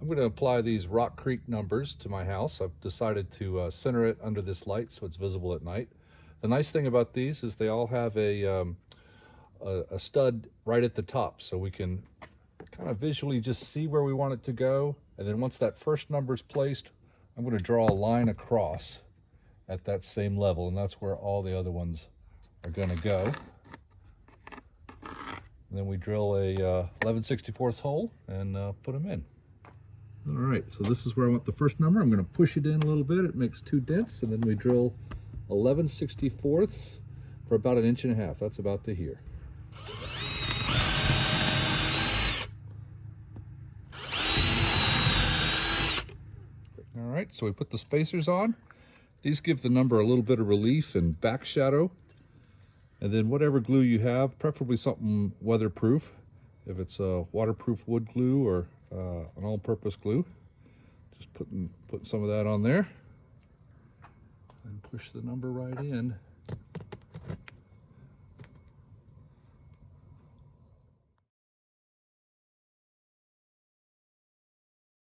I'm going to apply these Rock Creek numbers to my house. I've decided to center it under this light so it's visible at night. The nice thing about these is they all have a stud right at the top, so we can kind of visually just see where we want it to go. And then once that first number is placed, I'm going to draw a line across at that same level, and that's where all the other ones are going to go. And then we drill a 11/64 hole and put them in. All right, so this is where I want the first number. I'm going to push it in a little bit. It makes 2 dents, and then we drill 11/64 for about 1.5 inches. That's about to here. All right, so we put the spacers on. These give the number a little bit of relief and back shadow. And then whatever glue you have, preferably something weatherproof. If it's a waterproof wood glue or an all-purpose glue, just put some of that on there and push the number right in.